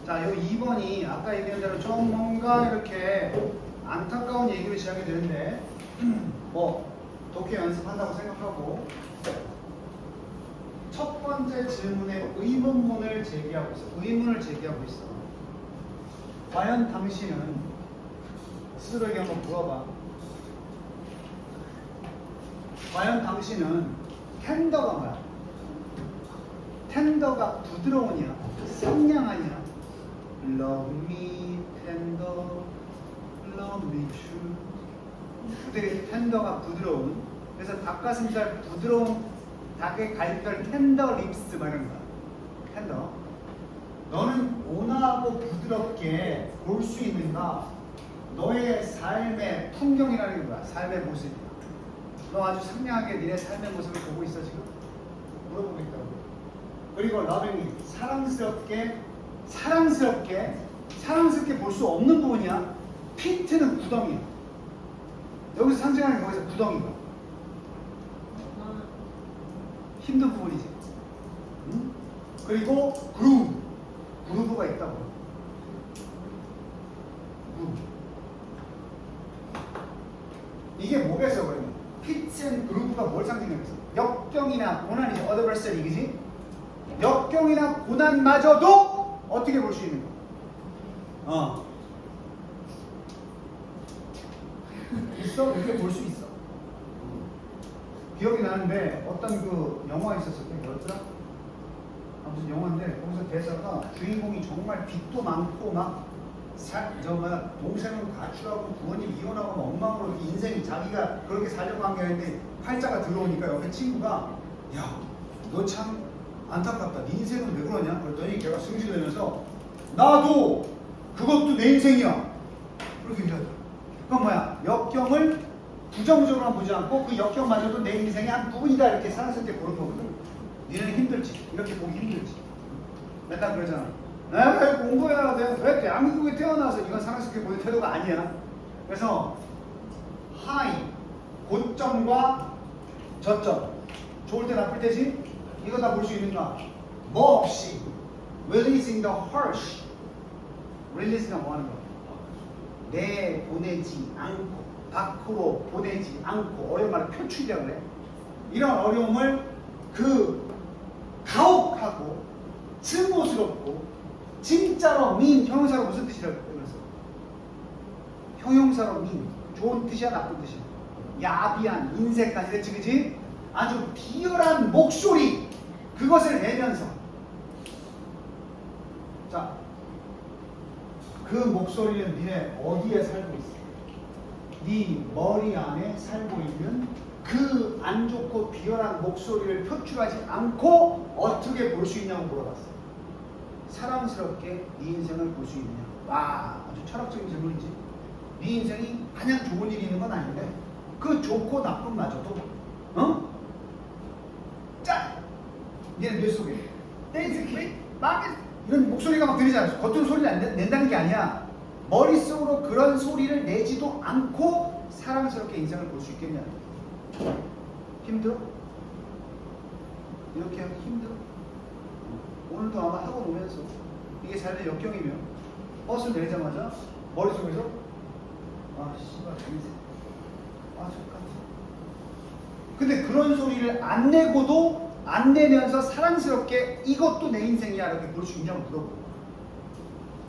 자, 요 2번이 아까 얘기한 대로 좀 뭔가 이렇게 안타까운 얘기로 시작이 되는데 뭐 독해 연습한다고 생각하고 첫 번째 질문에 의문문을 제기하고 있어. 의문을 제기하고 있어. 과연 당신은 스스로에게 한번 물어봐. 과연 당신은 텐더가 뭐야? 텐더가 부드러우냐? 상냥하냐? Love me tender, love me true. 근데 텐더가 부드러운. 그래서 닭가슴살 부드러운 닭의 갈비뼈를 텐더 립스 말하는 거야. 텐더. 너는 온화하고 부드럽게 볼 수 있는가? 너의 삶의 풍경이라는 거야. 삶의 모습이야. 너 아주 상냥하게 니네 삶의 모습을 보고 있어 지금? 물어보고 있다고. 그리고 lovingly 사랑스럽게 볼 수 없는 부분이야. 피트는 구덩이야. 여기서 상징하는 게 거기서 구덩이가 힘든 부분이지. 응? 그리고 그루브가 있다고. 이게 뭐겠어 그러면? 피트 앤 그루브가 뭘 상징하겠어? 역경이나 고난이지. 어드버서리 이지? 역경이나 고난마저도 어떻게 볼 수 있는 거? 있어? 이렇게 볼 수 있어. 기억이 나는데 어떤 그 영화 있었을 때 뭐였더라? 무슨 영화인데 거기서 대사가 주인공이 정말 빚도 많고 막 정말 동생은 가출하고 부모님 이혼하고 막 엉망으로 인생이 자기가 그렇게 살려고 한 게 아닌데 팔자가 들어오니까 옆에 친구가 야, 너 참 안타깝다. 네 인생은 왜 그러냐? 그랬더니 걔가 승질내면서 나도 그것도 내 인생이야. 그렇게 얘기하더라. 그건 뭐야? 역경을 부정적으로만 보지 않고 그 역경마저도 내 인생의 한 부분이다 이렇게 사랑스럽게 보는 거거든. 니네는 힘들지. 이렇게 보기 힘들지. 맨날 그러잖아. 내가 공부해야 돼. 왜 대한민국에 태어나서 이건 사랑스럽게 보는 태도가 아니야. 그래서 하이, 고점과 저점. 좋을 때 나쁠 때지? 이거 다 볼 수 있는가? 뭐 없이 releasing the harsh. release가 뭐 하는 거야? 내보내지 않고 밖으로 보내지 않고 어려운 말을 표출이라고 그래. 이런 어려움을 가혹하고 증오스럽고 진짜로 형용사로 무슨 뜻이라고 그랬어? 형용사로 좋은 뜻이야 나쁜 뜻이야? 야비한 인색한 이랬지 그치? 아주 비열한 목소리 그것을 내면서 자, 그 목소리는 니네 어디에 살고 있어? 네 머리 안에 살고 있는 그 안 좋고 비열한 목소리를 표출하지 않고 어떻게 볼 수 있냐고 물어봤어. 사랑스럽게 네 인생을 볼 수 있느냐. 와, 아주 철학적인 질문이지. 네 인생이 마냥 좋은 일이 있는 건 아닌데 그 좋고 나쁨마저도 짠! 니네 뇌 속에 댄스 막 이런 목소리가 막 들리잖아. 겉으로 소리를 낸다는 게 아니야. 머릿속으로 그런 소리를 내지도 않고 사랑스럽게 인생을 볼 수 있겠냐. 힘들어? 이렇게 하기 힘들어? 오늘도 아마 학원 오면서 이게 삶의 역경이면 버스 내리자마자 머릿속에서 아 씨발 인생 아 좋겠다. 근데 그런 소리를 안 내고도 안 내면서 사랑스럽게 이것도 내 인생이야 이렇게 볼 수 있냐고 물어보고.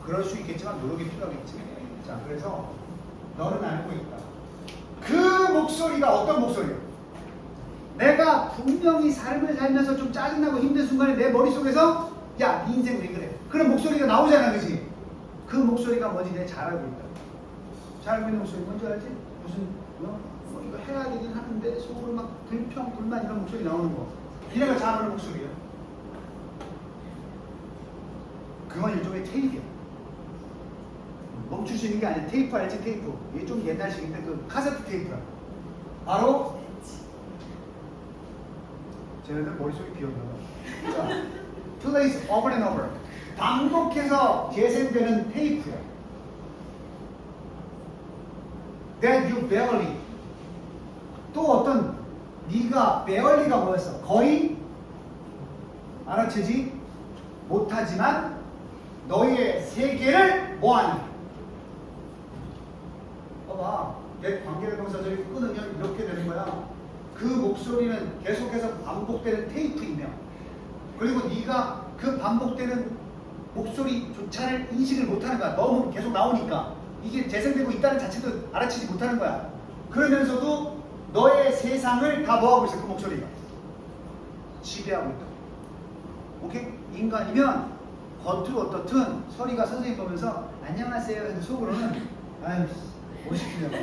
그럴 수 있겠지만 노력이 필요하겠지. 자, 그래서 너는 알고 있다. 그 목소리가 어떤 목소리야? 내가 분명히 삶을 살면서 좀 짜증나고 힘든 순간에 내 머릿속에서 야, 네 인생 왜 그래? 그런 목소리가 나오잖아, 그치? 그 목소리가 뭔지 내가 잘 알고 있다. 잘 알고 있는 목소리 뭔지 알지? 무슨 뭐 이거 해야 되긴 하는데 속으로 막 불평, 불만 이런 목소리 나오는 거. 니네가 잘 아는 목소리야. 그건 일종의 테이프야. 멈출 수 있는 게 아니야. 테이프 알지? 테이프. 이게 좀 옛날식인데 그 카세트 테이프야. 바로 쟤네들 머릿속이 비었나 봐. 자, plays over and over. 반복해서 재생되는 테이프야. That you barely. 또 어떤 네가 barely가 뭐였어? 거의 알아채지 못하지만 너의 세계를 뭐하니? 봐봐. 내 관계를 동사절이 끊으면 이렇게 되는 거야. 그 목소리는 계속해서 반복되는 테이프이며, 그리고 네가 그 반복되는 목소리조차를 인식을 못하는 거야. 너무 계속 나오니까 이게 재생되고 있다는 자체도 알아채지 못하는 거야. 그러면서도 너의 세상을 다 뭐하고 있어? 그 목소리가 지배하고 있다. 오케이? 인간이면 겉으로 어떻든 서리가 선생님 보면서 안녕하세요 해도 속으로는 아유 뭐 시키냐고.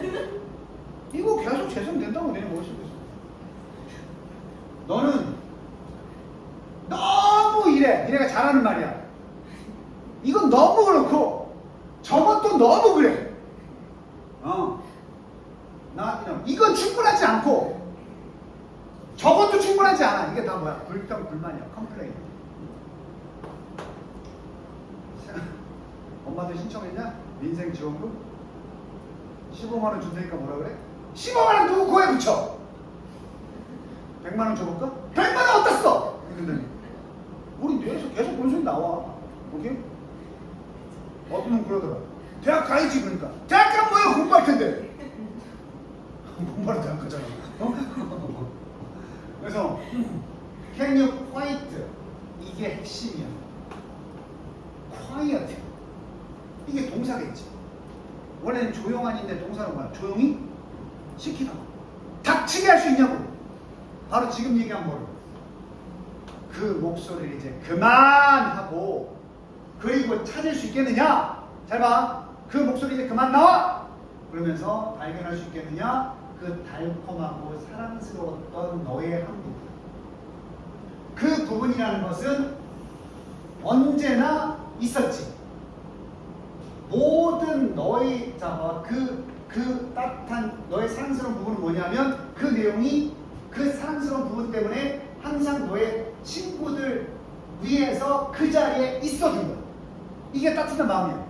이거 계속 재생된다고 내가 뭐 시켰어. 너는 너무 이래. 니네가 잘하는 말이야. 이건 너무 그렇고 저것도 너무 그래. 이건 충분하지 않고 저것도 충분하지 않아. 이게 다 뭐야? 불평, 불만이야. 컴플레인. 엄마들 신청했냐? 민생 지원금? 15만원 준다니까 뭐라 그래? 15만원 누구 코에 붙여? 100만원 줘볼까? 100만원 어디다 써? 이런다니. 우리 뇌에서 계속 그런 소리 나와. 오케이? 어떤 놈 그러더라. 대학 가야지. 그러니까 대학 가면 뭐야? 공부할 텐데. 공부하러 대학 가잖아. 그래서 can you quiet? 이게 핵심이야. quiet. 이게 동사겠지. 원래는 조용한인데 동사는 뭐야? 조용히 시키다. 닥치게 할 수 있냐고. 바로 지금 얘기한 거를. 그 목소리를 이제 그만하고, 그리고 찾을 수 있겠느냐? 잘 봐. 그 목소리 이제 그만 나와! 그러면서 발견할 수 있겠느냐? 그 달콤하고 사랑스러웠던 너의 한 부분. 그 부분이라는 것은 언제나 있었지. 모든 너의, 그 따뜻한 너의 사랑스러운 부분은 뭐냐면 그 내용이 그 사랑스러운 부분 때문에 항상 너의 친구들 위해서 그 자리에 있어준 거야. 이게 따뜻한 마음이야.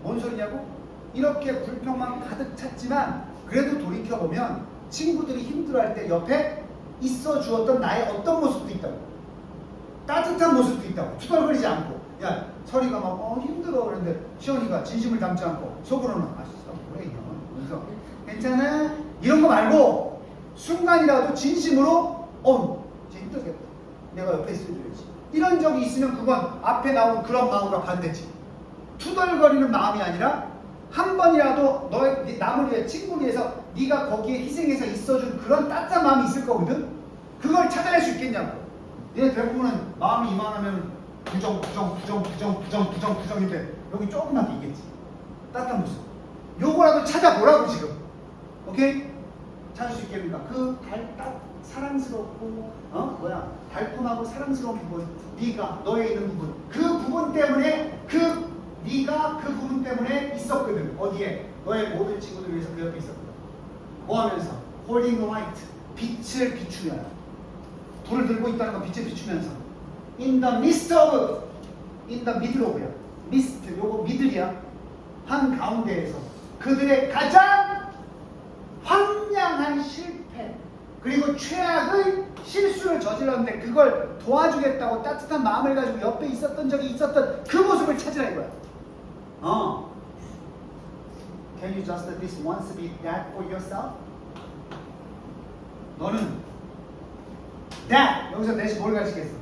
뭔 소리냐고? 이렇게 불평만 가득 찼지만 그래도 돌이켜보면 친구들이 힘들어할 때 옆에 있어 주었던 나의 어떤 모습도 있다고. 따뜻한 모습도 있다고. 투덜거리지 않고. 야, 설이가 막 힘들어 그러는데 시원이가 진심을 담지 않고 속으로는 뭐래 이형. 그래서 괜찮아? 이런 거 말고 순간이라도 진심으로 진짜 힘들겠다. 내가 옆에 있어줘야지. 이런 적이 있으면 그건 앞에 나온 그런 마음과 반대지. 투덜거리는 마음이 아니라 한 번이라도 너의 남을 위해, 친구를 위해서 네가 거기에 희생해서 있어준 그런 따뜻한 마음이 있을 거거든. 그걸 찾아낼 수 있겠냐고. 얘 대부분은 마음이 이만하면 부정인데 여기 조금만 있겠지. 따뜻한 모습. 요거라도 찾아보라고 지금. 오케이? 찾을 수 있겠는가? 그 사랑스럽고 달콤하고 사랑스러운 부분, 네가 너에 있는 부분, 그 부분 때문에 네가 그 부분 때문에 있었거든. 어디에? 너의 모든 친구들 위해서 그 옆에 있었거든. 뭐 하면서? holding the light. 빛을 비추면. 불을 들고 있다는 건 빛을 비추면서. in the midst of, in the middle of야. mist, 요거 미들이야. 한 가운데에서 그들의 가장 황량한 실패 그리고 최악의 실수를 저질렀는데 그걸 도와주겠다고 따뜻한 마음을 가지고 옆에 있었던 적이 있었던 그 모습을 찾으라 이거야. Can you just this once be that for yourself? 너는 that 여기서 대신 뭘 가르치겠어?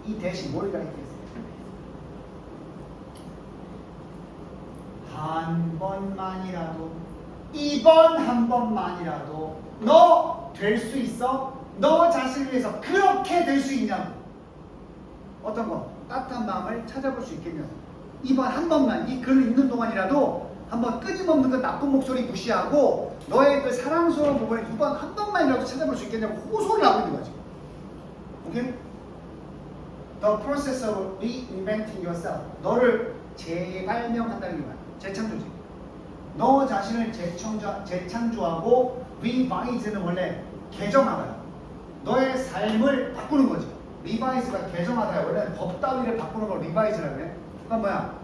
이 대신 뭘 가르치겠어? 한 번만이라도, 이번 한 번만이라도 너 될 수 있어? 너 자신을 위해서 그렇게 될 수 있냐고. 어떤 거? 따뜻한 마음을 찾아볼 수 있겠냐고. 이번 한 번만, 이 글을 읽는 동안이라도 한번 끊임없는 그 나쁜 목소리 무시하고 너의 그 사랑스러운 부분을 이번 한 번만이라도 찾아볼 수 있겠냐고 호소를 하고 있는 거지. 오케이? The process of reinventing yourself. 너를 재발명한다는 게 뭐야? 재창조지. 너 자신을 재창조하고 revise는 원래 개정하다. 너의 삶을 바꾸는 거지. revise가 개정하다야. 원래 법 따위를 바꾸는 걸 revise라고 해. 그러니까 뭐야?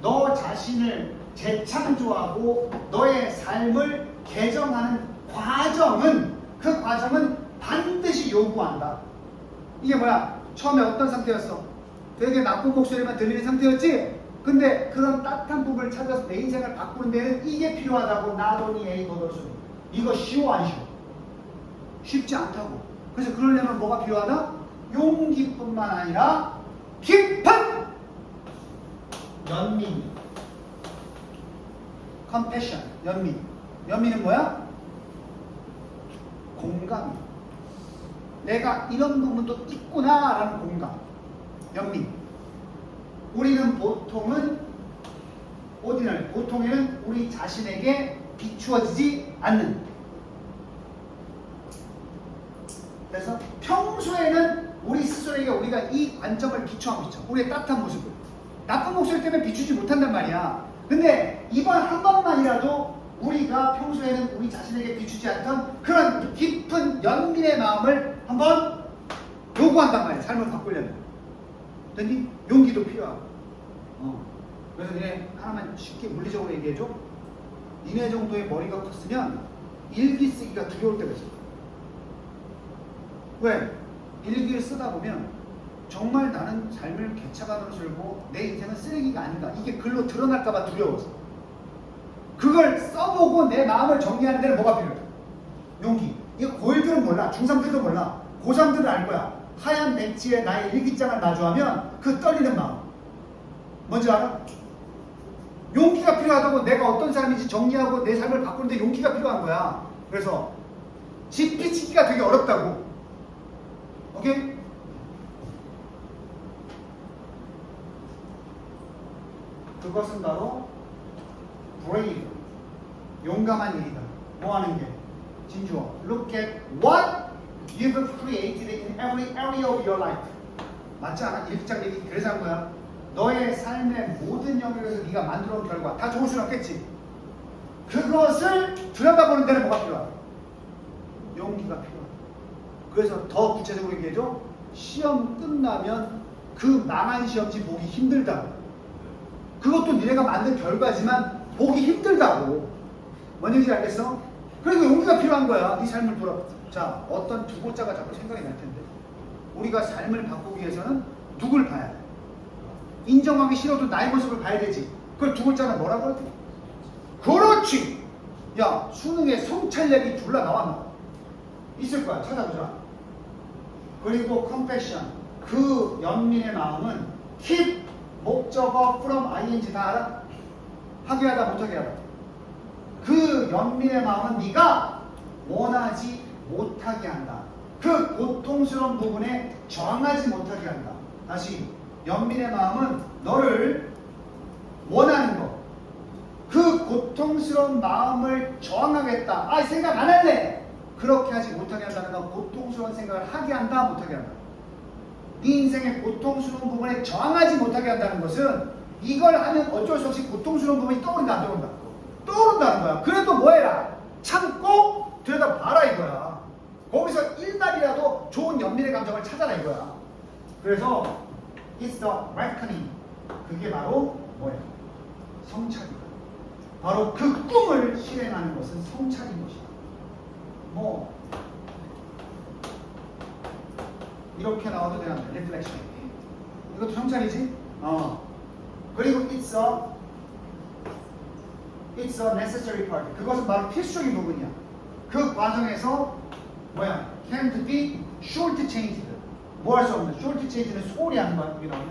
너 자신을 재창조하고 너의 삶을 개정하는 과정은, 그 과정은 반드시 요구한다. 이게 뭐야? 처음에 어떤 상태였어? 되게 나쁜 목소리만 들리는 상태였지? 근데 그런 따뜻한 부분을 찾아서 내 인생을 바꾸는 데는 이게 필요하다고. 나도니 에이 거더소. 이거 쉬워 안 쉬워? 쉽지 않다고. 그래서 그러려면 뭐가 필요하다? 용기뿐만 아니라 깊은 연민. 컴패션. 연민. 연민은 뭐야? 공감. 내가 이런 부분도 있구나 라는 공감. 연민. 우리는 보통은 오디널, 보통에는 우리 자신에게 비추어지지 않는. 그래서 평소에는 우리 스스로에게 우리가 이 관점을 비추하고 있죠. 우리의 따뜻한 모습을. 나쁜 목소리 때문에 비추지 못한단 말이야. 근데 이번 한 번만이라도 우리가 평소에는 우리 자신에게 비추지 않던 그런 깊은 연민의 마음을 한번 요구한단 말이야. 삶을 바꾸려면. 됐니? 용기도 필요하고. 그래서 니네 하나만 쉽게 물리적으로 얘기해줘. 니네 정도의 머리가 컸으면 일기 쓰기가 두려울 때가 있어. 왜? 일기를 쓰다 보면 정말 나는 삶을 개차반으로 쓸고 내 인생은 쓰레기가 아닌가, 이게 글로 드러날까봐 두려워서. 그걸 써보고 내 마음을 정리하는 데는 뭐가 필요해? 용기. 이거 고1들은 몰라. 중3들도 몰라. 고3들은 알 거야. 하얀 벤치에 나의 일기장을 마주하면 그 떨리는 마음. 뭔지 알아? 용기가 필요하다고. 내가 어떤 사람인지 정리하고 내 삶을 바꾸는데 용기가 필요한 거야. 그래서 지피치기가 되게 어렵다고. 오케이? 그것은 바로 brave, 용감한 일이다. 뭐 하는 게? 진주어. Look at what you've created in every area of your life. 맞지 않아? 일기장 얘기 그래서 한 거야. 너의 삶의 모든 영역에서 네가 만들어온 결과 다 좋을 수는 없겠지. 그것을 들여다보는 데는 뭐가 필요하다? 용기가 필요하다. 그래서 더 구체적으로 얘기해줘. 시험 끝나면 그 망한 시험지 보기 힘들다고. 그것도 니네가 만든 결과지만 보기 힘들다고. 뭔 얘기인지 알겠어? 그리고 용기가 필요한 거야. 네 삶을 돌아. 자, 어떤 두 글자가 자꾸 생각이 날 텐데. 우리가 삶을 바꾸기 위해서는 누굴 봐야 돼? 인정하기 싫어도 나의 모습을 봐야 되지. 그걸 두 글자는 뭐라고 하지? 그렇지! 야, 수능에 성찰력이 졸라 나왔나? 있을 거야. 찾아보자. 그리고 컴패션. 그 연민의 마음은 keep, 목적어, from, ing 다 알아? 하게 하다 못하게 하다. 그 연민의 마음은 네가 원하지 못하게 한다. 그 고통스러운 부분에 저항하지 못하게 한다. 다시, 연민의 마음은 너를 원하는 것, 그 고통스러운 마음을 저항하겠다. 아, 생각 안 할래. 그렇게 하지 못하게 한다는 건 고통스러운 생각을 하게 한다, 못하게 한다. 네 인생의 고통스러운 부분에 저항하지 못하게 한다는 것은 이걸 하면 어쩔 수 없이 고통스러운 부분이 떠오른다, 안 떠오른다? 떠오른다는 거야. 그래도 뭐 해라? 참고 들여다봐라 이거야. 거기서 일날이라도 좋은 연민의 감정을 찾아라 이거야. 그래서 It's the reckoning. 그게 바로 뭐야? 성찰이다. 바로 그 꿈을 실행하는 것은 성찰인 것이다. 뭐 이렇게 나와도 되는 reflection. 이것도 성찰이지? 그리고 it's a necessary part. 그것은 바로 필수적인 부분이야. 그 과정에서 뭐야? can't be short-changed. 뭐 할 수 없는, short-change는 소홀히 하는 거야. 여기 나오네.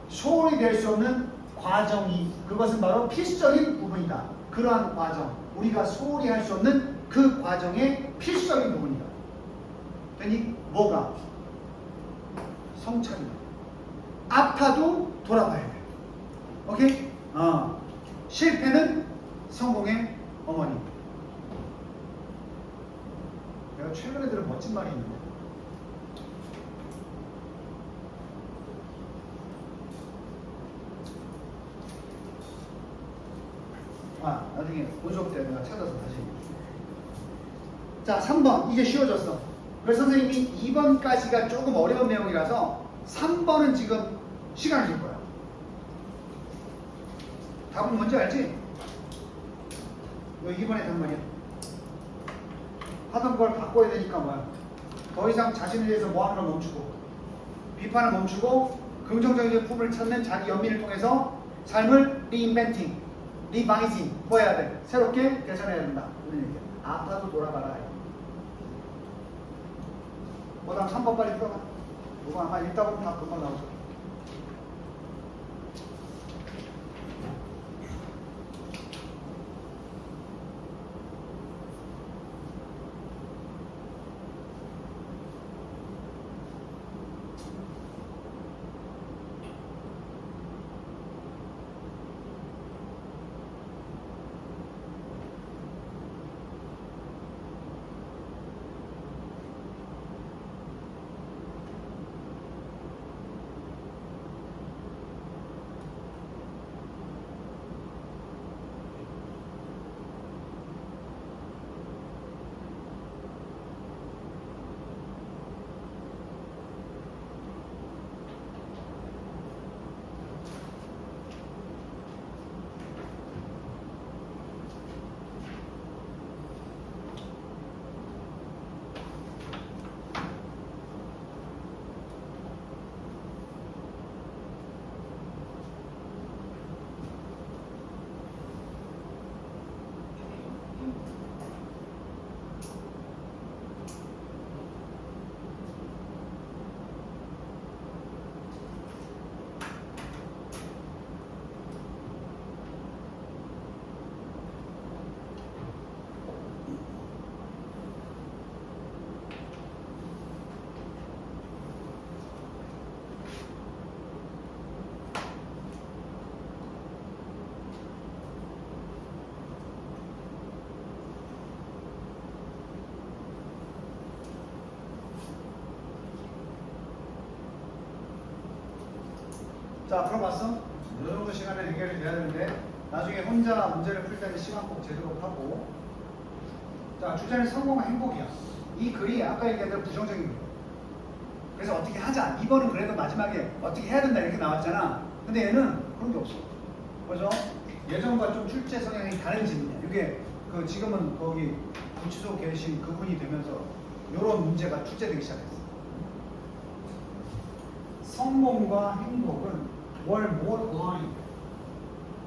소홀히 될 수 없는 과정이, 그것은 바로 필수적인 부분이다. 그러한 과정, 우리가 소홀히 할 수 없는 그 과정의 필수적인 부분이다. 되니 뭐가? 성찰이다. 아파도 돌아봐야 돼. 오케이? 실패는 성공의 어머니. 내가 최근에 들은 멋진 말이 있는데, 나중에 본 수업 때 내가 찾아서 다시. 자, 3번 이제 쉬워졌어. 그래서 선생님이 2번까지가 조금 어려운 내용이라서 3번은 지금 시간을 줄 거야. 답은 뭔지 알지? 왜 2번에 단 말이야? 하던 걸 바꿔야 되니까 뭐야? 더 이상 자신에 대해서 뭐 하는 걸 멈추고, 비판을 멈추고 긍정적인 부분을 찾는 자기 연민을 통해서 삶을 reinventing, revising 뭐 해야 돼? 새롭게 개선해야 된다. 이런 얘기야. 아파도 돌아가라. 뭐 다음 3번 빨리 풀어봐. 이거 아마 읽다 보면 다 금방 나오죠. 자, 풀어봤어? 이 정도 시간에 해결이 돼야 되는데 나중에 혼자 문제를 풀 때는 시간 꼭 제대로 하고. 자, 주제는 성공과 행복이야. 이 글이 아까 얘기한 대로 부정적인 글. 그래서 어떻게 하자. 2번은 그래도 마지막에 어떻게 해야 된다 이렇게 나왔잖아. 근데 얘는 그런 게 없어. 그래서 예전과 좀 출제 성향이 다른 질문이야. 이게 그 지금은 거기 구치소 계신 그분이 되면서 이런 문제가 출제되기 시작했어. 성공과 행복은 뭘 more align.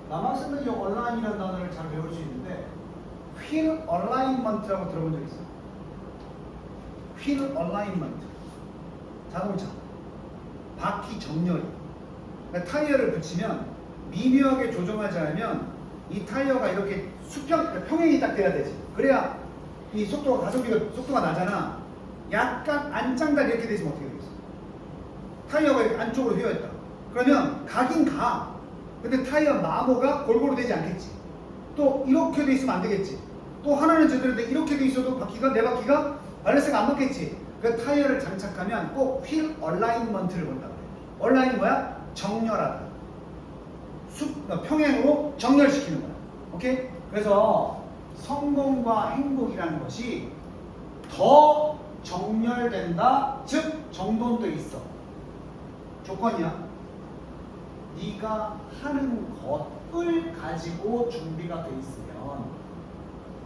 남학생들이 이 align이라는 단어를 잘 배울 수 있는데 wheel alignment라고 들어본 적 있어요? wheel alignment. 자동차 바퀴 정렬. 그러니까 타이어를 붙이면 미묘하게 조정하지 않으면 이 타이어가 이렇게 평행이 딱 돼야 되지. 그래야 이 속도가 속도가 나잖아. 약간 안짱달 이렇게 돼 있으면 어떻게 되겠어? 타이어가 이렇게 안쪽으로 휘어있다. 그러면 가긴 가. 근데 타이어 마모가 골고루 되지 않겠지. 또 이렇게 돼 있으면 안 되겠지. 또 하나는 제대로 돼 이렇게 돼 있어도 내 바퀴가 밸런스가 안 맞겠지. 그 타이어를 장착하면 꼭 휠 얼라인먼트를 본다고 해. 얼라인이 뭐야? 정렬하다. 평행으로 정렬시키는 거야. 오케이? 그래서 성공과 행복이라는 것이 더 정렬된다. 즉 정돈돼 있어. 조건이야. 네가 하는 것을 가지고 준비가 돼 있으면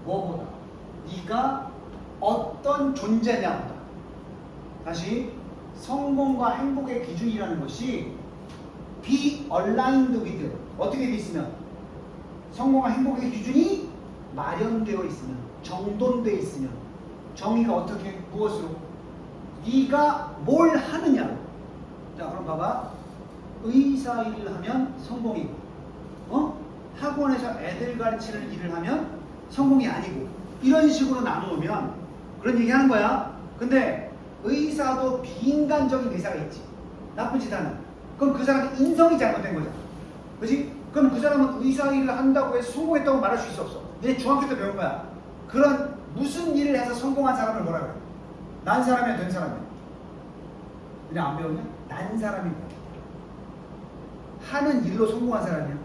뭐보다 네가 어떤 존재냐보다. 다시 성공과 행복의 기준이라는 것이 be aligned with 어떻게 돼 있으면 성공과 행복의 기준이 마련되어 있으면 정돈되어 있으면 정의가 어떻게 무엇으로 네가 뭘 하느냐로. 자 그럼 봐봐. 의사 일을 하면 성공이고 학원에서 애들 가르치는 일을 하면 성공이 아니고 이런 식으로 나누면 그런 얘기 하는 거야. 근데 의사도 비인간적인 의사가 있지. 나쁜 짓 하는. 그럼 그 사람의 인성이 잘못된 거잖아. 그치? 그럼 그 사람은 의사 일을 한다고 해서 성공했다고 말할 수 있어 없어? 내 중학교 때 배운 거야. 그런 무슨 일을 해서 성공한 사람을 뭐라 그래? 난 사람이야 된 사람이야? 그냥 안 배웠냐? 난 사람이 뭐야? 하는 일로 성공한 사람이야.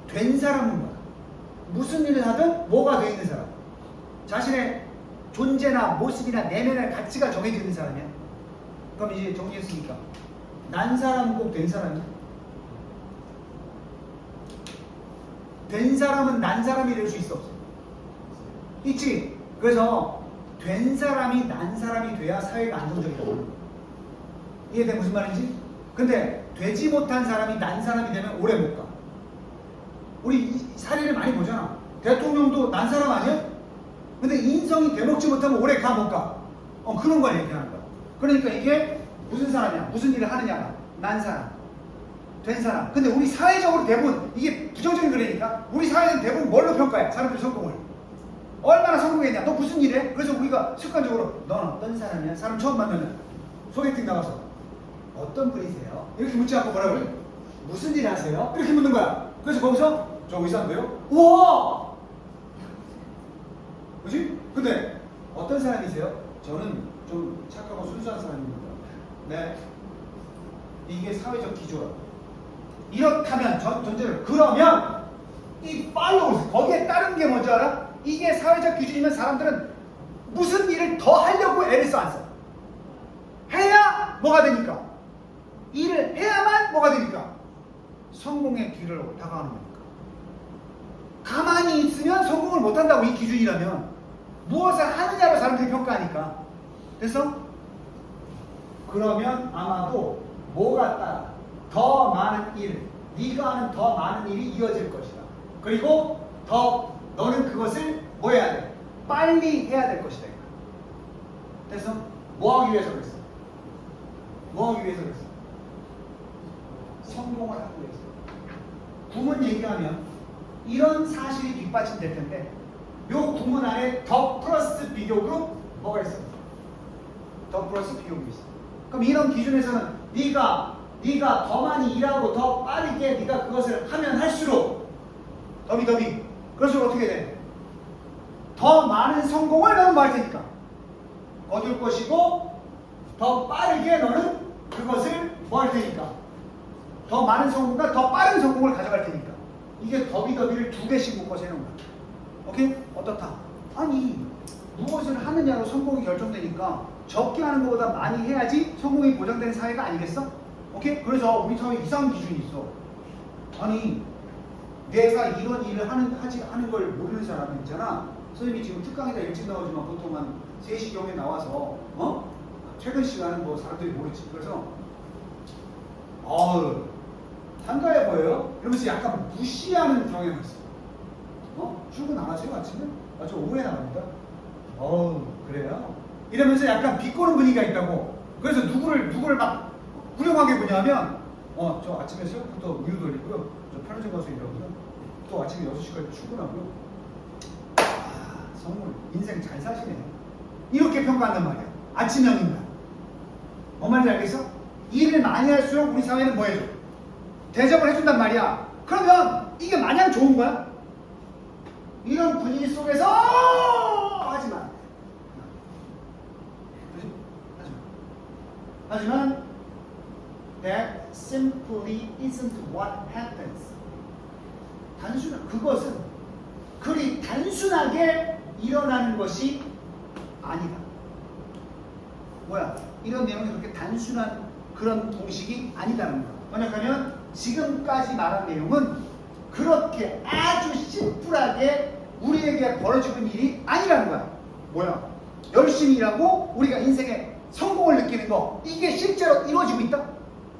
된 사람은 뭐야? 무슨 일을 하든 뭐가 돼 있는 사람. 자신의 존재나 모습이나 내면의 가치가 정해져 있는 사람이야. 그럼 이제 정리했으니까 난 사람은 꼭 된 사람이야. 된 사람은 난 사람이 될 수 있어 없어? 있지. 그래서 된 사람이 난 사람이 돼야 사회가 안정적이다. 이해돼 무슨 말인지? 근데 되지 못한 사람이 난 사람이 되면 오래 못 가. 우리 이 사례를 많이 보잖아. 대통령도 난 사람 아니야? 근데 인성이 되먹지 못하면 오래 가 못 가. 그런 걸 얘기하는 거야. 그러니까 이게 무슨 사람이야? 무슨 일을 하느냐가 난 사람, 된 사람. 근데 우리 사회적으로 대부분 이게 부정적인 거라니까. 우리 사회는 대부분 뭘로 평가해? 사람들 성공을. 얼마나 성공했냐? 너 무슨 일 해? 그래서 우리가 습관적으로 너는 어떤 사람이야? 사람 처음 만나면 소개팅 나가서 어떤 분이세요? 이렇게 묻지 않고 뭐라 그래? 무슨 일 하세요? 이렇게 묻는 거야. 그래서 거기서 저 의사인데요? 우와! 그지? 근데 어떤 사람이세요? 저는 좀 착하고 순수한 사람입니다. 네. 이게 사회적 기조라고. 이렇다면 전제를 그러면 이 팔로우 거기에 따른 게 뭔지 알아? 이게 사회적 기준이면 사람들은 무슨 일을 더 하려고 애를 써 안 써? 해야 뭐가 되니까? 일을 해야만 뭐가 되니까? 성공의 길을 다가가는 거니까. 가만히 있으면 성공을 못한다고 이 기준이라면 무엇을 하느냐로 사람들이 평가하니까. 됐어? 그러면 아마도 뭐가 따라? 더 많은 일, 네가 하는 더 많은 일이 이어질 것이다. 그리고 더 너는 그것을 뭐 해야 돼? 빨리 해야 될 것이다. 됐어? 뭐 하기 위해서 그랬어? 뭐 하기 위해서 그랬어? 성공을 하기 위해서. 구문 얘기하면 이런 사실이 뒷받침될 텐데 요 구문 안에 더 플러스 비교그룹 뭐가 있어? 더 플러스 비교그룹이 있어. 그럼 이런 기준에서는 네가 더 많이 일하고 더 빠르게 네가 그것을 하면 할수록 더비 그럴수록 어떻게 돼? 더 많은 성공을 너는 뭐 할 테니까 거둘 것이고 더 빠르게 너는 그것을 뭐 할 테니까 더 많은 성공과 더 빠른 성공을 가져갈 테니까 이게 더비를 두 개씩 묶어서 해놓은 거야. 오케이? 어떻다? 아니 무엇을 하느냐로 성공이 결정되니까 적게 하는 것보다 많이 해야지 성공이 보장되는 사회가 아니겠어? 오케이? 그래서 우리 사회에 이상한 기준이 있어. 아니 내가 이런 일을 하는 걸 모르는 사람이 있잖아. 선생님이 지금 특강에다 일찍 나오지만 보통 한 3시경에 나와서 최근 시간은 뭐 사람들이 모르지. 그래서 한가해 보여요? 이러면서 약간 무시하는 경향이 있어. 출근 안 하세요 아침에? 저 오후에 나갑니다. 그래요? 이러면서 약간 비꼬는 분위기가 있다고. 그래서 누구를 막 훌륭하게 보냐면 저 아침에 새벽부터 우유 돌리고요. 저 편의점 가서 일하고요. 또 아침에 6시까지 출근하고요. 성공, 인생 잘 사시네요. 이렇게 평가한단 말이야. 아침형인가. 뭔 말인지 알겠어? 일을 많이 할수록 우리 사회는 뭐 해줘? 대접을 해준단 말이야. 그러면 이게 마냥 좋은 거야? 이런 분위기 속에서 하지만 that simply isn't what happens. 그것은 그리 단순하게 일어나는 것이 아니다. 뭐야? 이런 내용이 그렇게 단순한 그런 공식이 아니다는 거야. 번역하면 지금까지 말한 내용은 그렇게 아주 심플하게 우리에게 벌어지는 일이 아니라는 거야. 뭐야? 열심히 일하고 우리가 인생에 성공을 느끼는 거, 이게 실제로 이루어지고 있다?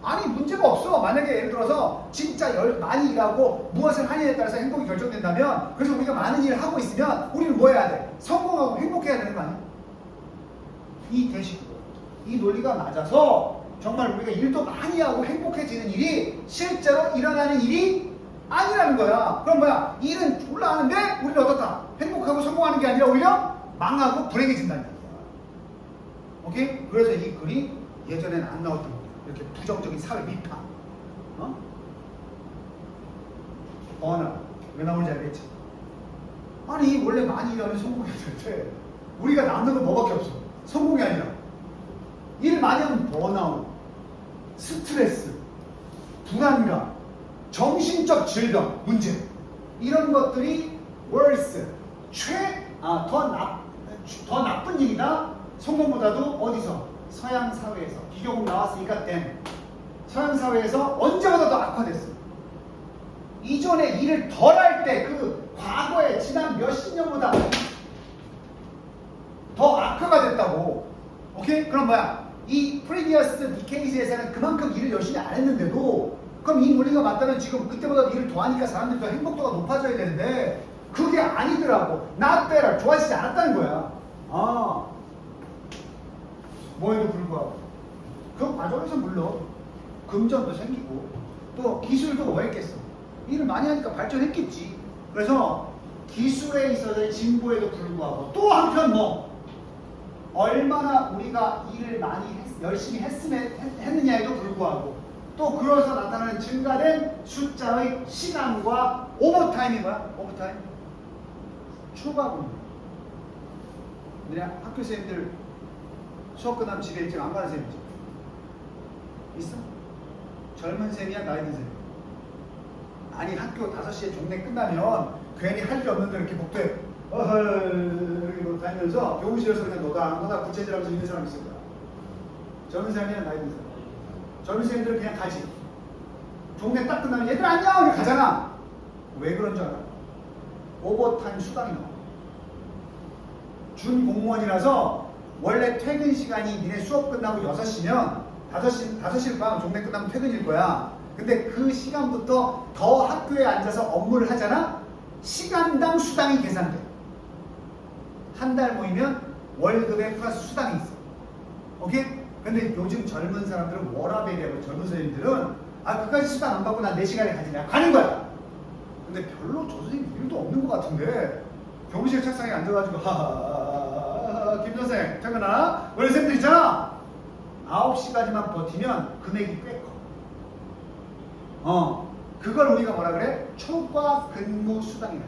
아니, 문제가 없어. 만약에 예를 들어서 진짜 많이 일하고 무엇을 하느냐에 따라서 행복이 결정된다면, 그래서 우리가 많은 일을 하고 있으면 우리는 뭐 해야 돼? 성공하고 행복해야 되는 거 아니야? 이 대식으로 이 논리가 맞아서 정말 우리가 일도 많이 하고 행복해지는 일이 실제로 일어나는 일이 아니라는 거야. 그럼 뭐야? 일은 올라가는데 우리는 어떻다? 행복하고 성공하는 게 아니라 오히려 망하고 불행해진다는 거야. 오케이? 그래서 이 글이 예전에는 안 나왔던 거야. 이렇게 부정적인 사회 비판. 번아웃. 왜 나오는지 알겠지? 아니, 원래 많이 일하면 성공이 될 때 우리가 남는 건 뭐밖에 없어. 성공이 아니라 일 많이 하면 번아웃, 스트레스, 불안감, 정신적 질병, 문제, 이런 것들이 worse, 더 나쁜 일이다. 성공보다도 어디서? 서양 사회에서. 비교국 나왔으니까 서양 사회에서 언제보다 더 악화됐어. 이전에 일을 덜 할 때 그 과거에 지난 몇십 년보다 더 악화가 됐다고. 오케이? 그럼 뭐야? 이 previous decade에서는 그만큼 일을 열심히 안 했는데도 그럼 이 논리가 맞다면 지금 그때보다 일을 더 하니까 사람들이 더 행복도가 높아져야 되는데 그게 아니더라고. not better. 좋아지지 않았다는 거야. 아, 뭐에도 불구하고 그 과정에서 물론 금전도 생기고 또 기술도 뭐 했겠어. 일을 많이 하니까 발전했겠지. 그래서 기술에 있어서의 진보에도 불구하고 또 한편 뭐 얼마나 우리가 일을 많이 열심히 했느냐에도 불구하고 또 그래서 나타나는 증가된 숫자의 시간과 오버타임이 뭐야? 오버타임? 추가 근무. 뭐냐? 학교 선생님들 수업 끝나면 집에 일찍 안 가는 선생님 있어? 젊은 쌤이야? 나이 든 쌤? 아니 학교 5시에 종례 끝나면 괜히 할 게 없는데 이렇게 복도에 이렇게 뭐 다니면서 교무실에서 그냥 너다 부채질하면서 있는 사람 있을 거야. 젊은 쌤이야? 나이 든 쌤? 젊은 쌤들은 그냥 가지. 종례 딱 끝나면 얘들 안녕! 이렇게 가잖아. 왜 그런 줄 알아? 오버타임 수당이 나와. 준 공무원이라서 원래 퇴근 시간이 니네 수업 끝나고 6시면 5시일 거야. 종례 끝나면 퇴근일 거야. 근데 그 시간부터 더 학교에 앉아서 업무를 하잖아? 시간당 수당이 계산돼. 한 달 모이면 월급에 플러스 수당이 있어. 오케이? 근데 요즘 젊은 사람들은 워라밸이 되고 젊은 선생님들은 그까지 수당 안 받고 난 4시간에 가지. 내가 가는 거야. 근데 별로 저 선생님 일도 없는 것 같은데 교무실 책상에 앉아가지고 김 선생 퇴근하나? 우리 선생님들 있잖아. 9시까지만 버티면 금액이 꽤 커. 그걸 우리가 뭐라 그래? 초과 근무 수당이라.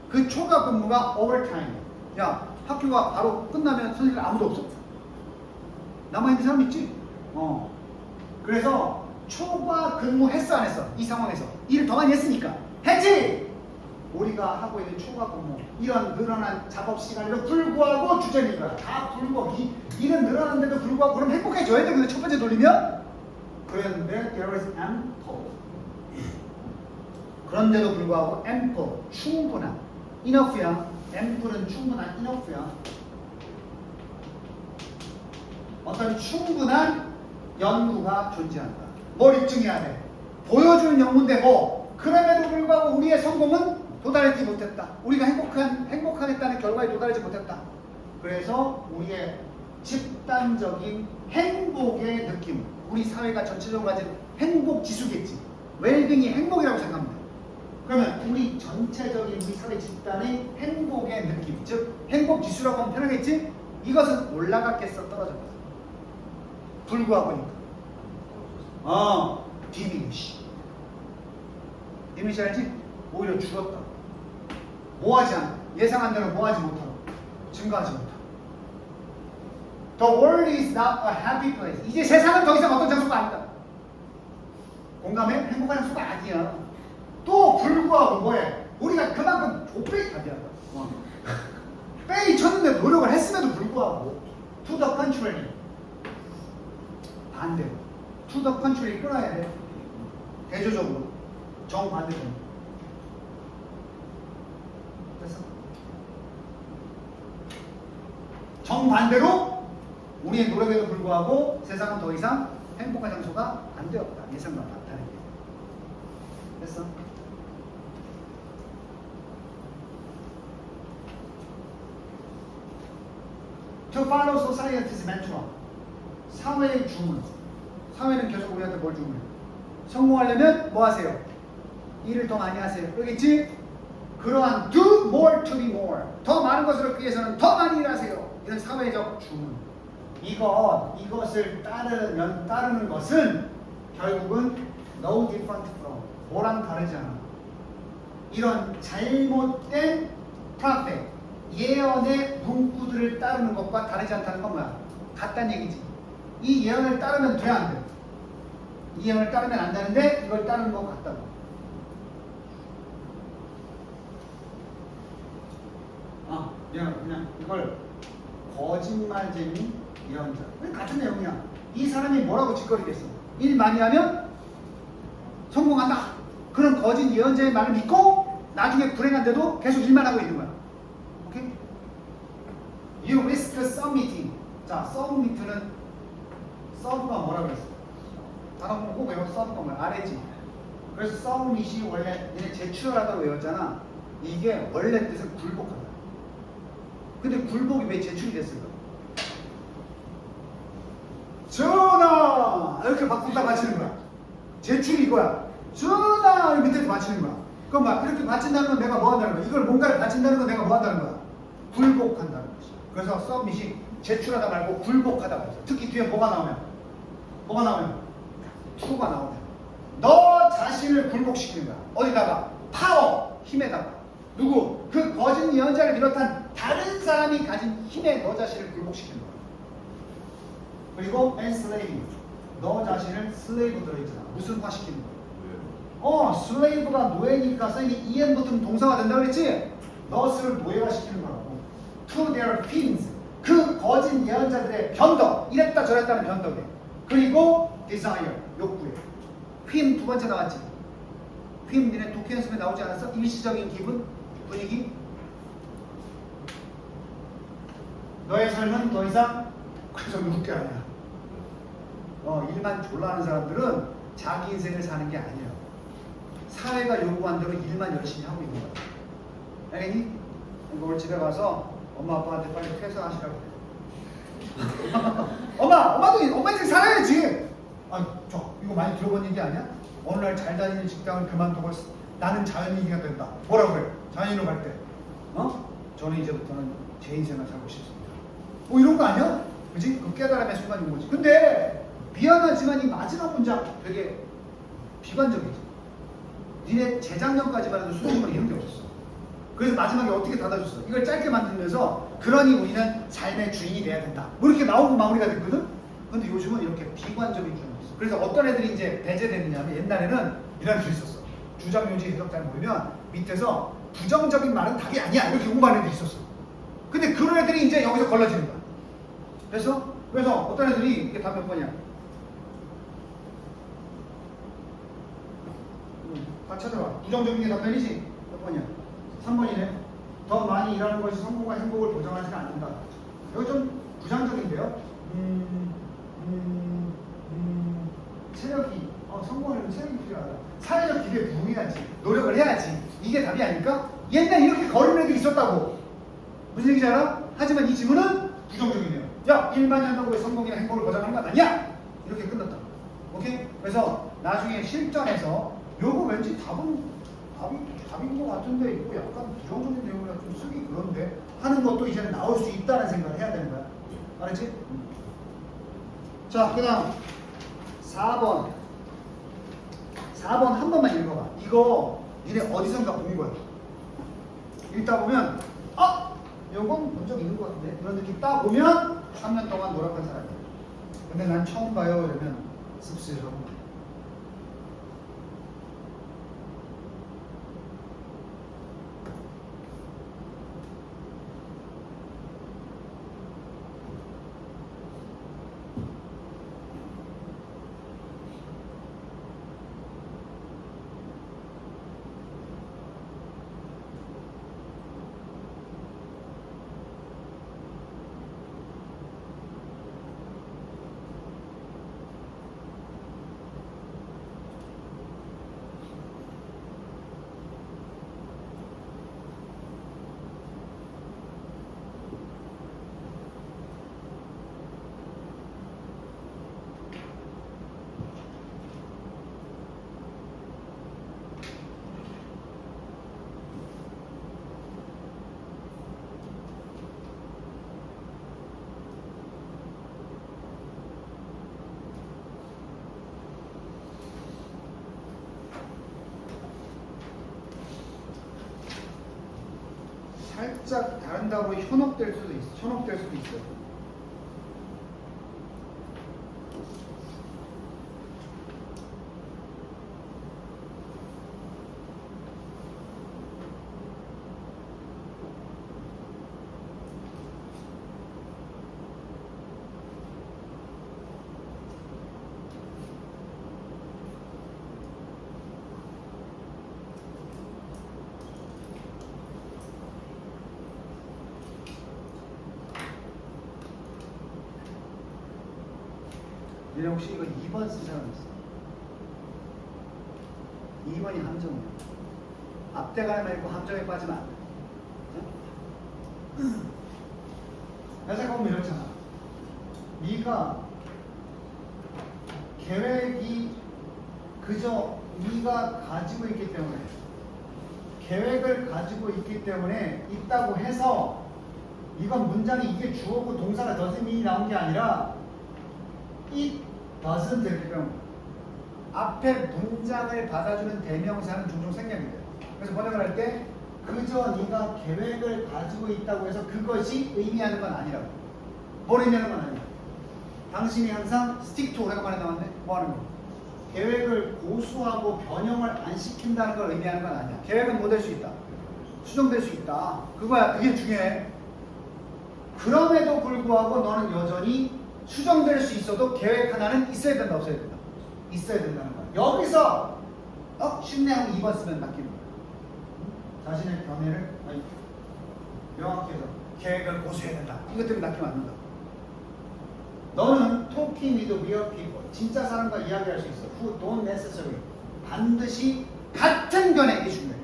그 초과 근무가 오버타임이야. 야, 학교가 바로 끝나면 선생님 아무도 없어? 남아있는 사람 있지? 그래서 초과 근무 했어 안 했어? 이 상황에서 일을 더 많이 했으니까 했지? 우리가 하고 있는 초과 근무 이런 늘어난 작업 시간에도 불구하고 주제는 이거야. 다 불구하고 일은 늘어났는데도 불구하고 그럼 행복해져야 돼. 근데 첫 번째 돌리면 그랬는데 there is ample. 그런데도 불구하고 ample 충분한 enough야. ample은 충분한 enough야. 어떤 충분한 연구가 존재한다. 뭘 입증해야 돼? 보여주는 연구인데 뭐 그럼에도 불구하고 우리의 성공은 도달하지 못했다. 우리가 행복하겠다는 결과에 도달하지 못했다. 그래서 우리의 집단적인 행복의 느낌, 우리 사회가 전체적으로 가진 행복 지수겠지. 웰빙이 행복이라고 생각합니다. 그러면 우리 전체적인 우리 사회 집단의 행복의 느낌, 즉 행복 지수라고 하면 편하겠지? 이것은 올라갔겠어, 떨어졌겠어? 불구하고니까. 디미니시. 디미니시 알지? 오히려 줄었다. 뭐하지 않아. 예상한 대로 뭐하지 못하고 증가하지 못하고. The world is not a happy place. 이제 세상은 더 이상 어떤 장소가 아니다. 공감해? 행복한 장소가 아니야. 또 불구하고 뭐해? 우리가 그만큼 족배이 답이야. 빼이 쳤는데 노력을 했음에도 불구하고 to the contrary. 반대로 to the contrary 끊어야 돼. 대조적으로 정반대로. 됐어? 정반대로 우리의 노력에도 불구하고 세상은 더 이상 행복한 장소가 안 되었다. 예상과 같다는 게. 됐어? To follow society's mantra. 사회의 주문. 사회는 계속 우리한테 뭘 주문해? 성공하려면 뭐 하세요? 일을 더 많이 하세요. 그러겠지? 그러한 do more to be more. 더 많은 것을 얻기 위해서는 더 많이 일하세요. 이런 사회적 주문. 이것을 따르는 것은 결국은 no different from. 뭐랑 다르지 않아. 이런 잘못된 prophet, 예언의 문구들을 따르는 것과 다르지 않다는 건 뭐야? 같다는 얘기지. 이 예언을 따르면 돼, 안 돼? 이 예언을 따르면 안 되는데 이걸 따르는 것 같다고. 그냥 이걸 거짓말쟁이 예언자. 왜 같은 내용이야? 이 사람이 뭐라고 짓거리겠어? 일 많이 하면 성공한다. 그런 거짓 예언자의 말을 믿고 나중에 불행한데도 계속 일만 하고 있는 거야. 오케이? You risk submitting. 자, submit는 서브가 뭐라 그랬어? 단어 보고 꼭 외워. 서브가 뭐야? 아래지. 그래서 서브밋이 원래 얘네 제출하다고 외웠잖아. 이게 원래 뜻은 굴복하다. 근데 굴복이 왜 제출이 됐을까? 전하! 이렇게 바꾸다 맞히는 거야. 제출이 이거야. 전하! 이 밑에서 맞히는 거야. 그럼 막 이렇게 바친다는 건 내가 뭐 한다는 거야? 이걸 뭔가를 바친다는 건 내가 뭐 한다는 거야? 굴복한다는 것이야. 그래서 서밋이 제출하다 말고 굴복하다 그랬어. 특히 뒤에 뭐가 나오면? 투가 나오면 너 자신을 굴복시키는 거야. 어디다가? 파워, 힘에다가. 누구? 그 거짓 예언자를 비롯한 다른 사람이 가진 힘에 너 자신을 굴복시키는 거야. 그리고 enslave, 너 자신을 슬레이브 들어있잖아. 무슨 화 시키는 거야? 슬레이브가 노예니까 선생님이 en 붙으면 동사가 된다 그랬지? 너스를 노예화 시키는 거라고. To their fins, 그 거짓 예언자들의 변덕, 이랬다 저랬다는 변덕에. 그리고 desire, 욕구에. 휨 두 번째 나왔지? 휨 니네 독해 연습에 나오지 않았어? 일시적인 기분, 분위기. 너의 삶은 더 이상 그 정도 게 아니야. 일만 졸라 하는 사람들은 자기 인생을 사는 게 아니에요. 사회가 요구한 대로 일만 열심히 하고 있는 거야. 알겠니? 오늘 집에 가서 엄마 아빠한테 빨리 퇴사하시라고 그래. 엄마 인생 살아야지. 이거 많이 들어본 얘기 아니야? 어느 날 잘 다니는 직장을 그만두고 나는 자연인이가 된다. 뭐라고 그래? 자연인으로 갈 때. 저는 이제부터는 제 인생을 살고 싶습니다. 이런 거 아니야? 그지? 그 깨달음의 순간인 거지. 근데 미안하지만 이 마지막 문장 되게 비관적이지. 니네 재작년까지만 해도 수능은 이런 게 없었어. 그래서 마지막에 어떻게 닫아줬어? 이걸 짧게 만들면서 그러니 우리는 삶의 주인이 돼야 된다. 뭐 이렇게 나오고 마무리가 됐거든? 근데 요즘은 이렇게 비관적인 주장이 있어. 그래서 어떤 애들이 이제 배제되느냐면 옛날에는 이런 게 있었어. 주장용지 해석자를 보면 밑에서 부정적인 말은 답이 아니야. 이렇게 공부하는 애들이 있었어. 근데 그런 애들이 이제 여기서 걸러지는 거야. 그래서 어떤 애들이 이게 답 몇 번이야? 다 찾아봐. 부정적인 게 답변이지? 몇 번이야? 3번이네. 더 많이 일하는 것이 성공과 행복을 보장하지는 않는다. 여기 좀 부정적인데요? 체력이, 성공하려면 체력이 필요하다. 사회적 기대에 부응해야지. 노력을 해야지. 이게 답이 아닐까? 옛날에 이렇게 거르는 애들이 있었다고. 무슨 얘기인지 알아? 하지만 이 질문은 부정적이네요. 야, 일만 한다고 왜 성공이나 행복을 보장하는 건 아니야? 이렇게 끝났다. 오케이? 그래서 나중에 실전에서 요거 왠지 답인 것 같은데 이거 약간 부정적인 내용이라 좀 쓰기 그런데 하는 것도 이제는 나올 수 있다는 생각을 해야 되는 거야. 알았지? 자, 그 다음 4번 한 번만 읽어봐. 이거 니네 어디선가 본 거야. 읽다 보면 요건 본 적 있는 것 같은데 이런 느낌 딱 보면 3년 동안 노력한 사람이야. 근데 난 처음 봐요 이러면 씁쓸하고. 살짝 다른다고 현혹될 수도 있어요. 얘네 혹시 이거 2번 쓴 사람 있어? 2번이 함정이야. 앞대가리만 있고 함정에 빠지면 안 돼. 응? 생각해보면 이렇잖아. 네가 계획이 그저 네가 가지고 있기 때문에 계획을 가지고 있기 때문에 있다고 해서 이건 문장이 이게 주어고 동사가 doesn't mean이 나온 게 아니라 it doesn't 이렇게 빼면 앞에 문장을 받아주는 대명사는 종종 생략이 돼요. 그래서 번역을 할 때 그저 네가 계획을 가지고 있다고 해서 그것이 의미하는 건 아니라고. 뭘 의미하는 건 아니야. 당신이 항상 stick to 오래간만에 나왔네. 뭐 하는 거? 계획을 고수하고 변형을 안 시킨다는 걸 의미하는 건 아니야. 계획은 뭐 될 수 있다. 수정될 수 있다. 그거야. 그게 중요해. 그럼에도 불구하고 너는 여전히 수정될 수 있어도 계획 하나는 있어야 된다. 없어야 된다. 있어야 된다는 거야. 여기서 쉽네 하고 2번 쓰면 바뀌는 거야. 자신의 견해를 명확히 해서 계획을 고수해야 된다. 이것 때문에 낚이면 안 된다. 너는 talking with real people, 진짜 사람과 이야기할 수 있어. Who don't necessarily, 반드시 같은 견해. 이게 중요해.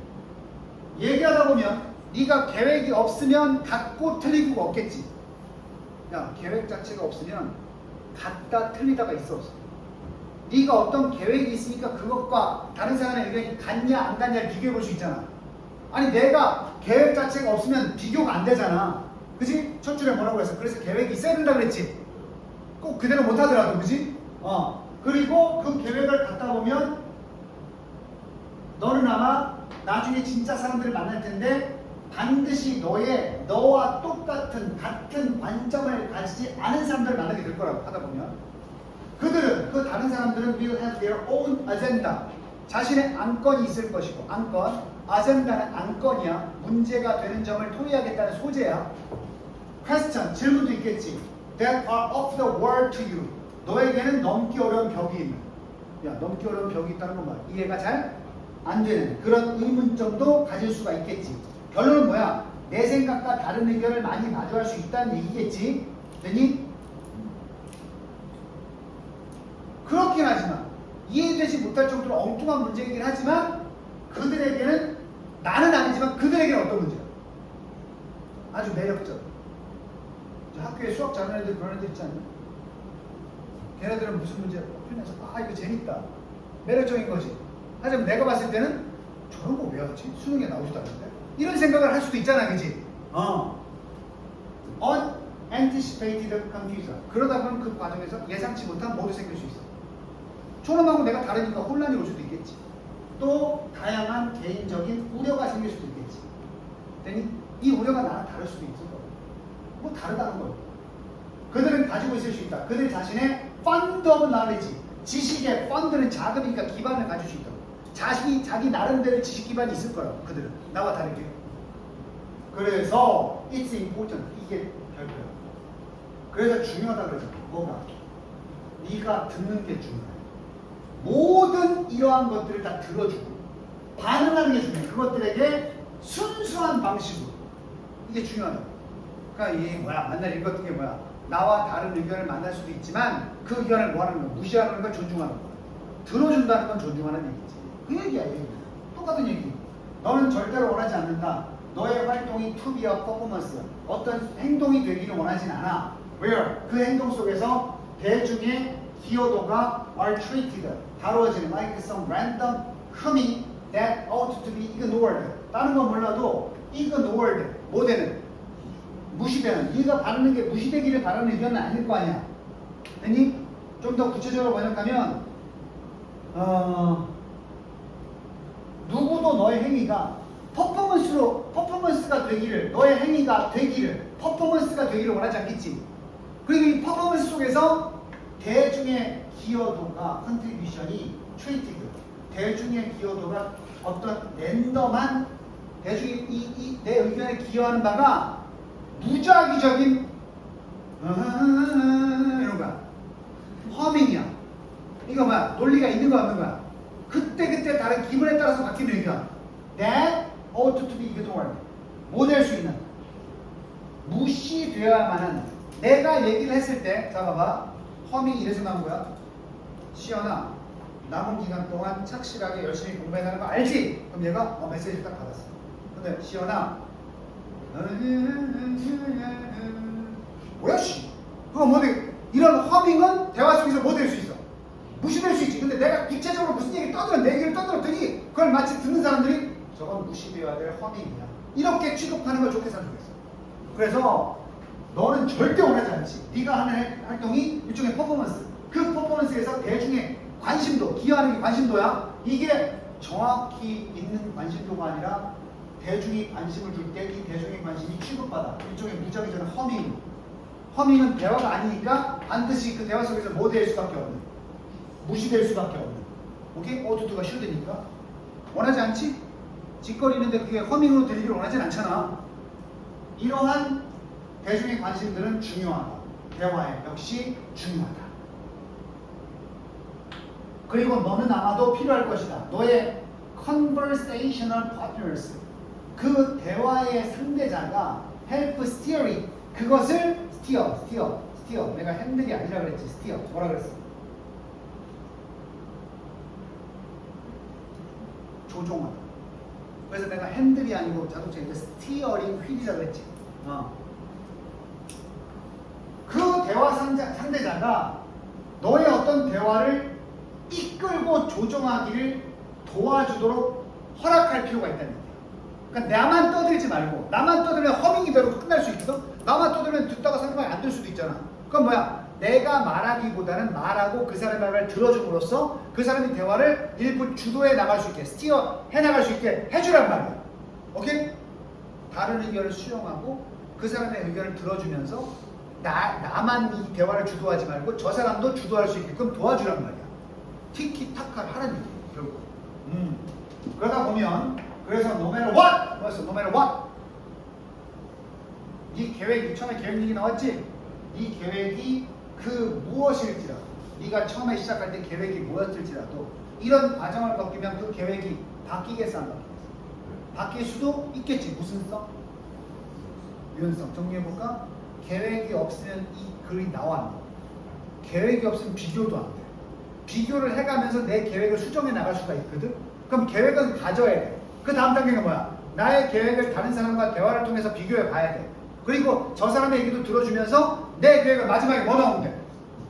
얘기하다 보면 네가 계획이 없으면 같고 틀리고 없겠지. 야, 계획 자체가 없으면 같다 틀리다가 있어 없어. 네가 어떤 계획이 있으니까 그것과 다른 사람의 의견이 같냐 안 같냐를 비교해 볼 수 있잖아. 아니 내가 계획 자체가 없으면 비교가 안 되잖아. 그지? 첫 줄에 뭐라고 했어? 그래서 계획이 있어야 된다 그랬지. 꼭 그대로 못 하더라도, 그지? 그리고 그 계획을 갖다 보면 너는 아마 나중에 진짜 사람들을 만날 텐데 반드시 너와 똑같은 같은 관점을 가지지 않은 사람들을 만나게 될 거라고 하다 보면 그들은, 그 다른 사람들은 will have their own agenda. 자신의 안건이 있을 것이고, 안건, agenda는 안건이야. 문제가 되는 점을 토의하겠다는 소재야. question, 질문도 있겠지. that are of the world to you. 너에게는 넘기 어려운 벽이 있는. 야, 넘기 어려운 벽이 있다는 건 뭐야? 이해가 잘 안 되는 그런 의문점도 가질 수가 있겠지. 결론은 뭐야? 내 생각과 다른 의견을 많이 마주할 수 있다는 얘기겠지. 되니? 그렇긴 하지만 이해되지 못할 정도로 엉뚱한 문제이긴 하지만 그들에게는 나는 아니지만 그들에게는 어떤 문제야? 아주 매력적. 학교에 수학 잘하는 애들 그런 애들 있지 않냐? 걔네들은 무슨 문제야? 풀면서 이거 재밌다. 매력적인 거지. 하지만 내가 봤을 때는 저런 거 왜 하지? 수능에 나오지도 않는데? 이런 생각을 할 수도 있잖아, 그지? Unanticipated confusion. 그러다 보면 그 과정에서 예상치 못한 모두 생길 수 있어. 저놈하고 내가 다르니까 혼란이 올 수도 있겠지. 또 다양한 개인적인 우려가 생길 수도 있겠지. 그러니 이 우려가 나랑 다를 수도 있을 거야. 뭐 다르다는 거예요. 그들은 가지고 있을 수 있다. 그들 자신의 fund of knowledge, 지식의 fund는 자금이니까 기반을 가질 수 있다. 자기 나름대로 지식 기반이 있을 거라고. 그들은 나와 다르게. 그래서 it's important. 이게 별거야. 그래서 중요하다 그러잖아. 뭐가? 네가 듣는 게 중요해. 모든 이러한 것들을 다 들어주고 반응하는 게 중요해. 그것들에게 순수한 방식으로. 이게 중요하다. 그러니까 이게 뭐야? 만날 읽었던 게 뭐야? 나와 다른 의견을 만날 수도 있지만 그 의견을 뭐 하는 거야? 무시하는 건 존중하는 거야. 들어준다는 건 존중하는 얘기지. 그 얘기야, 얘기. 똑같은 얘기. 너는 절대로 원하지 않는다. 너의 활동이 to be a performance. 어떤 행동이 되기를 원하진 않아. Where? 그 행동 속에서 대중의 기여도가 are treated. 다루어지는 like some random humming that ought to be ignored. 다른 건 몰라도 ignored. 뭐 되는? 무시되는. 네가 바라는 게 무시되기를 바라는 의견은 아닐 거 아니야. 아니? 좀 더 구체적으로 번역하면 누구도 너의 행위가 퍼포먼스가 되기를, 너의 행위가 되기를, 퍼포먼스가 되기를 원하지 않겠지. 그리고 이 퍼포먼스 속에서 대중의 기여도가, 컨트리뷰션이 트레이티드, 대중의 기여도가 어떤 랜덤한 대중이 내 의견에 기여하는 바가 무작위적인 이런 거야. 허밍이야. 이거 뭐야? 논리가 있는 거야, 없는 거야? 그때 다른 기분에 따라서 바뀌는 의견. That ought to be ignored. 뭐 될 수 있는? 무시되어야만 하는. 내가 얘기를 했을 때, 자 봐봐. 허밍이 이래서 나온 거야. 시연아, 남은 기간 동안 착실하게 열심히 공부해가는 거 알지? 그럼 얘가 메시지를 딱 받았어. 근데 시연아, 뭐야 씨? 그거 뭐 돼? 이런 허밍은 대화 속에서 뭐 될 수 있어? 무시될 수 있지. 근데 내가 구체적으로 무슨 얘기 떠들어 내 얘기를 떠들었더니 그걸 마치 듣는 사람들이 저건 무시되어야 될 허밍이야, 이렇게 취급하는 걸 좋게 생각했어. 그래서 너는 절대 원하지 않지. 네가 하는 활동이 일종의 퍼포먼스. 그 퍼포먼스에서 대중의 관심도, 기여하는 게 관심도야. 이게 정확히 있는 관심도가 아니라 대중이 관심을 줄 때 이 대중의 관심이 취급받아. 일종의 무작위적인 허밍. 허밍은 대화가 아니니까 반드시 그 대화 속에서 뭐 될 수밖에 없는, 무시될 수밖에 없는. 오케이? 어투투가 쉬워되니까. 원하지 않지? 짓거리는데 그게 허밍으로 들리기를 원하진 않잖아. 이러한 대중의 관심들은 중요하다. 대화에 역시 중요하다. 그리고 너는 아마도 필요할 것이다. 너의 conversational partners, 그 대화의 상대자가 help steering, 그것을 steer. 내가 핸들이 아니라 그랬지. steer. 뭐라 그랬어? 조종하다. 그래서 내가 핸들이 아니고 자동차인데 스티어링 휠이라 그랬지. 그 대화 상대자가 너의 어떤 대화를 이끌고 조정하기를 도와주도록 허락할 필요가 있다는 얘기야. 그러니까 나만 떠들지 말고, 나만 떠들면 허밍이 되고 끝날 수 있거든. 나만 떠들면 듣다가 상대방이 안 들 수도 있잖아. 그럼 뭐야? 내가 말하기보다는 말하고 그 사람의 말을 들어줌으로써 그 사람이 대화를 일부 주도해 나갈 수 있게, 스티어 해 나갈 수 있게 해주란 말이야. 오케이? 다른 의견을 수용하고 그 사람의 의견을 들어주면서 나만 이 대화를 주도하지 말고 저 사람도 주도할 수 있게끔 도와주란 말이야. 티키타카를 하는 얘기야, 결국. 그러다 보면, 그래서 no matter what! 뭐였어? no matter what! 네 계획이, 처음에 계획 얘기 나왔지? 네 계획이 그 무엇일지라도, 네가 처음에 시작할 때 계획이 뭐였을지라도 이런 과정을 겪으면 그 계획이 바뀌겠어, 안 바뀌겠어? 바뀔 수도 있겠지. 무슨 성? 유연성. 정리해볼까? 계획이 없으면 이 글이 나와 안 돼. 계획이 없으면 비교도 안 돼. 비교를 해가면서 내 계획을 수정해 나갈 수가 있거든? 그럼 계획은 가져야 돼. 그 다음 단계가 뭐야? 나의 계획을 다른 사람과 대화를 통해서 비교해 봐야 돼. 그리고 저 사람의 얘기도 들어주면서 내 계획을 마지막에 뭐 나오는데?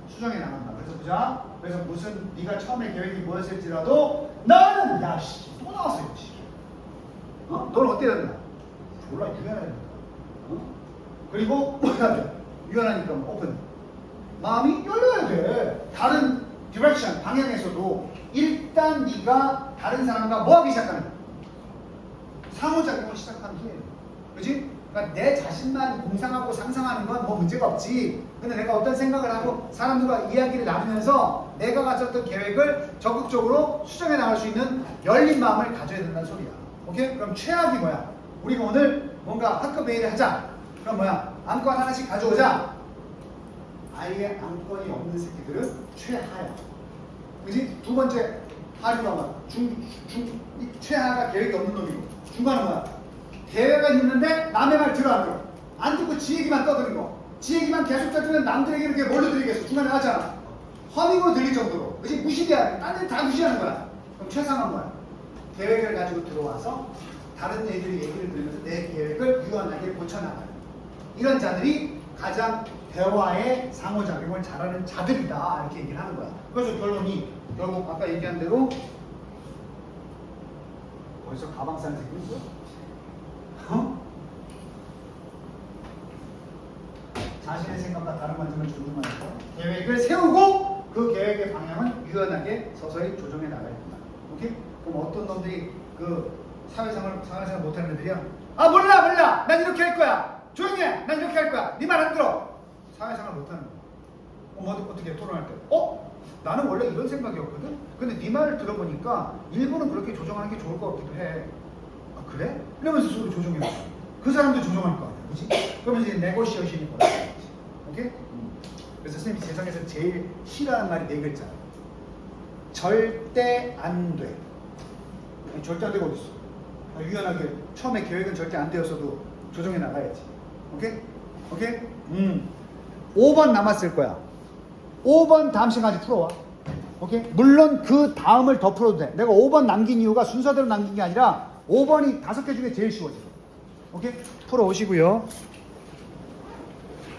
수정해 나간다. 그래서 보자. 그래서 무슨 네가 처음에 계획이 뭐였을지라도 나는 야씨 또 나왔어 이거지. 너는 어떻게 된다? 졸라 유연해야 된다. 그리고 유연하니까 오픈. 마음이 열려야 돼. 다른 디렉션, 방향에서도 일단 네가 다른 사람과 뭐 하기 시작하는 거야? 상호작용을 시작하는 기회예요. 그치? 그러니까 내 자신만 공상하고 상상하는 건 뭐 문제가 없지. 근데 내가 어떤 생각을 하고 사람들과 이야기를 나누면서 내가 가졌던 계획을 적극적으로 수정해 나갈 수 있는 열린 마음을 가져야 된다는 소리야. 오케이? 그럼 최악이 뭐야? 우리가 오늘 뭔가 학급 회의를 하자. 그럼 뭐야? 안건 하나씩 가져오자. 아예 안건이 없는 새끼들은 최하야. 그지? 두 번째 하류가 뭐야? 최하가 계획이 없는 놈이고, 중간은 뭐야? 계획은 있는데 남의 말 들어 안 들어? 안 듣고 지 얘기만 떠드는 거. 지 얘기만 계속 떠들면 남들에게 이렇게 뭘로 들리겠어? 중간에 하잖아. 허밍으로 들릴 정도로. 그지? 무시돼야 돼. 딴 데는 다 무시하는 거야. 그럼 최상은 뭐야? 계획을 가지고 들어와서 다른 애들이 얘기를 들으면서 내 계획을 유연하게 고쳐나가는, 이런 자들이 가장 대화의 상호작용을 잘하는 자들이다, 이렇게 얘기를 하는 거야. 그래서 결론이 결국 아까 얘기한 대로 어디서 가방 싸는 새끼 있어? 자신의 생각과 다른 관점을 존중하면서 계획을 세우고 그 계획의 방향은 유연하게 서서히 조정해 나가야 된다. 오케이? 그럼 어떤 놈들이 그 사회생활 못하는 애들이야? 아 몰라 난 이렇게 할 거야. 조용히 해. 난 이렇게 할 거야. 네 말 안 들어. 사회생활 못하는 거야. 어떻게 토론할 때? 나는 원래 이런 생각이었거든? 근데 네 말을 들어보니까 일부는 그렇게 조정하는 게 좋을 것 같기도 해. 아 그래? 이러면서 서로 조정해. 그 사람도 조정할 거 아니야. 그치? 그러면 이제 네고시에이션이 벌어지는 거지. 오케이? 그래서 선생님이 세상에서 제일 싫어하는 말이 4글자야. 절대 안 돼. 절대 안 되고 어딨어. 유연하게 처음에 계획은 절대 안 되었어도 조정해 나가야지. 오케이? 5번 남았을 거야. 5번 다음 시간까지 풀어와. 오케이? 물론 그 다음을 더 풀어도 돼. 내가 5번 남긴 이유가 순서대로 남긴 게 아니라 5번이 5개 중에 제일 쉬워 지금. 오케이? 풀어 오시고요.